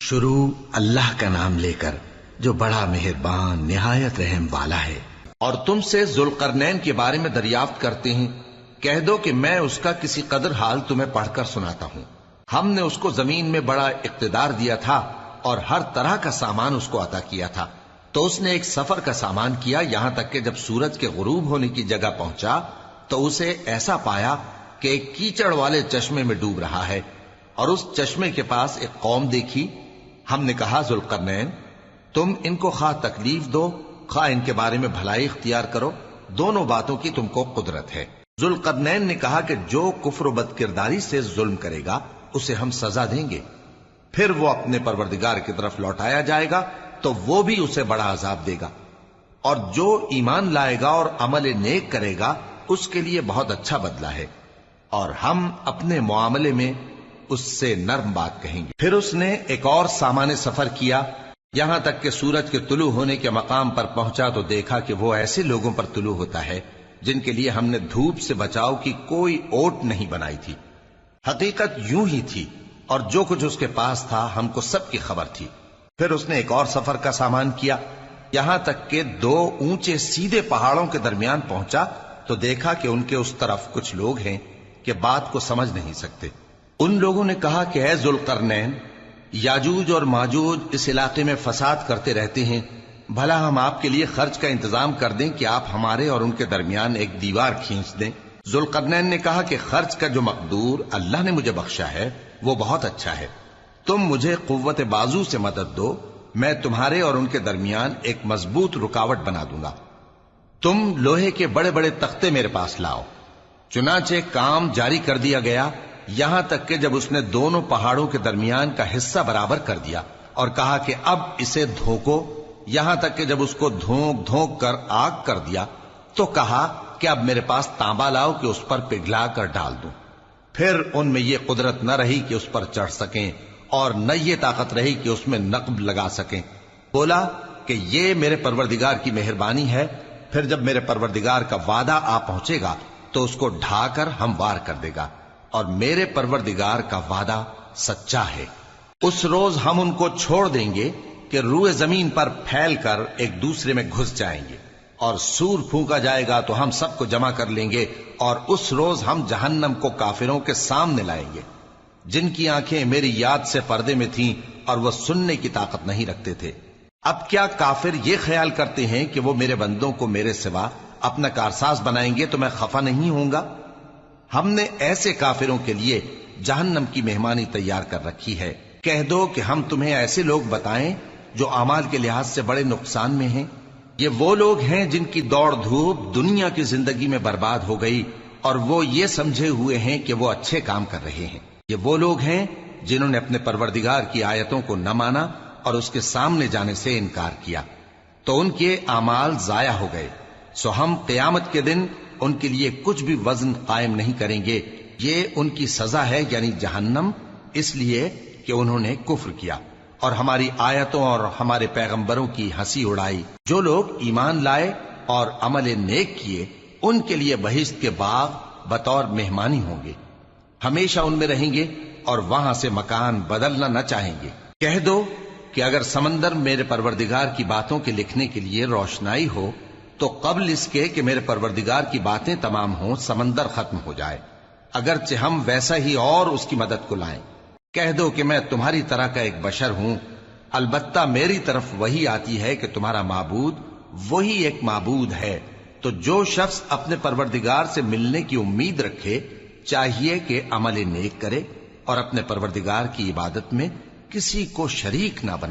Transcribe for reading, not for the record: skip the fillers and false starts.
شروع اللہ کا نام لے کر جو بڑا مہربان نہایت رحم والا ہے۔ اور تم سے ذوالقرنین کے بارے میں دریافت کرتے ہیں، کہہ دو کہ میں اس کا کسی قدر حال تمہیں پڑھ کر سناتا ہوں۔ ہم نے اس کو زمین میں بڑا اقتدار دیا تھا اور ہر طرح کا سامان اس کو عطا کیا تھا، تو اس نے ایک سفر کا سامان کیا، یہاں تک کہ جب سورج کے غروب ہونے کی جگہ پہنچا تو اسے ایسا پایا کہ ایک کیچڑ والے چشمے میں ڈوب رہا ہے، اور اس چشمے کے پاس ایک قوم دیکھی۔ ہم نے کہا ذوالقرنین، تم ان کو خواہ تکلیف دو خواہ ان کے بارے میں بھلائی اختیار کرو، دونوں باتوں کی تم کو قدرت ہے۔ ذوالقرنین نے کہا کہ جو کفر و بد کرداری سے ظلم کرے گا اسے ہم سزا دیں گے، پھر وہ اپنے پروردگار کی طرف لوٹایا جائے گا تو وہ بھی اسے بڑا عذاب دے گا، اور جو ایمان لائے گا اور عمل نیک کرے گا اس کے لیے بہت اچھا بدلہ ہے، اور ہم اپنے معاملے میں اس سے نرم بات کہیں گے۔ پھر اس نے ایک اور سامان سفر کیا، یہاں تک کہ سورج کے طلوع ہونے کے مقام پر پہنچا تو دیکھا کہ وہ ایسے لوگوں پر طلوع ہوتا ہے جن کے لیے ہم نے دھوپ سے بچاؤ کی کوئی اوٹ نہیں بنائی تھی۔ حقیقت یوں ہی تھی، اور جو کچھ اس کے پاس تھا ہم کو سب کی خبر تھی۔ پھر اس نے ایک اور سفر کا سامان کیا، یہاں تک کہ دو اونچے سیدھے پہاڑوں کے درمیان پہنچا تو دیکھا کہ ان کے اس طرف کچھ لوگ ہیں کہ بات کو سمجھ نہیں سکتے۔ ان لوگوں نے کہا کہ اے ذوالقرنین، یاجوج اور ماجوج اس علاقے میں فساد کرتے رہتے ہیں، بھلا ہم آپ کے لیے خرچ کا انتظام کر دیں کہ آپ ہمارے اور ان کے درمیان ایک دیوار کھینچ دیں۔ ذوالقرنین نے کہا کہ خرچ کا جو مقدور اللہ نے مجھے بخشا ہے وہ بہت اچھا ہے، تم مجھے قوت بازو سے مدد دو، میں تمہارے اور ان کے درمیان ایک مضبوط رکاوٹ بنا دوں گا۔ تم لوہے کے بڑے بڑے تختے میرے پاس لاؤ۔ چنانچہ کام جاری کر دیا گیا، یہاں تک کہ جب اس نے دونوں پہاڑوں کے درمیان کا حصہ برابر کر دیا اور کہا کہ اب اسے دھوکو، یہاں تک کہ جب اس کو دھونک دھونک کر آگ کر دیا تو کہا کہ اب میرے پاس تانبا لاؤ کہ اس پر پگھلا کر ڈال دوں۔ پھر ان میں یہ قدرت نہ رہی کہ اس پر چڑھ سکیں، اور نہ یہ طاقت رہی کہ اس میں نقب لگا سکیں۔ بولا کہ یہ میرے پروردگار کی مہربانی ہے، پھر جب میرے پروردگار کا وعدہ آ پہنچے گا تو اس کو ڈھا کر ہموار کر دے گا، اور میرے پروردگار کا وعدہ سچا ہے۔ اس روز ہم ان کو چھوڑ دیں گے کہ روئے زمین پر پھیل کر ایک دوسرے میں گھس جائیں گے، اور سور پھونکا جائے گا تو ہم سب کو جمع کر لیں گے، اور اس روز ہم جہنم کو کافروں کے سامنے لائیں گے، جن کی آنکھیں میری یاد سے پردے میں تھیں اور وہ سننے کی طاقت نہیں رکھتے تھے۔ اب کیا کافر یہ خیال کرتے ہیں کہ وہ میرے بندوں کو میرے سوا اپنا کارساز بنائیں گے تو میں خفا نہیں ہوں گا؟ ہم نے ایسے کافروں کے لیے جہنم کی مہمانی تیار کر رکھی ہے۔ کہہ دو کہ ہم تمہیں ایسے لوگ بتائیں جو اعمال کے لحاظ سے بڑے نقصان میں ہیں۔ یہ وہ لوگ ہیں جن کی دوڑ دھوپ دنیا کی زندگی میں برباد ہو گئی، اور وہ یہ سمجھے ہوئے ہیں کہ وہ اچھے کام کر رہے ہیں۔ یہ وہ لوگ ہیں جنہوں نے اپنے پروردگار کی آیتوں کو نہ مانا اور اس کے سامنے جانے سے انکار کیا، تو ان کے اعمال ضائع ہو گئے، سو ہم قیامت کے دن ان کے لیے کچھ بھی وزن قائم نہیں کریں گے۔ یہ ان کی سزا ہے، یعنی جہنم، اس لیے کہ انہوں نے کفر کیا اور ہماری آیتوں اور ہمارے پیغمبروں کی ہنسی اڑائی۔ جو لوگ ایمان لائے اور عمل نیک کیے ان کے لیے بہشت کے باغ بطور مہمانی ہوں گے، ہمیشہ ان میں رہیں گے اور وہاں سے مکان بدلنا نہ چاہیں گے۔ کہہ دو کہ اگر سمندر میرے پروردگار کی باتوں کے لکھنے کے لیے روشنائی ہو تو قبل اس کے کہ میرے پروردگار کی باتیں تمام ہوں سمندر ختم ہو جائے، اگرچہ ہم ویسا ہی اور اس کی مدد کو لائیں۔ کہہ دو کہ میں تمہاری طرح کا ایک بشر ہوں، البتہ میری طرف وہی آتی ہے کہ تمہارا معبود وہی ایک معبود ہے، تو جو شخص اپنے پروردگار سے ملنے کی امید رکھے چاہیے کہ عمل نیک کرے اور اپنے پروردگار کی عبادت میں کسی کو شریک نہ بنائے۔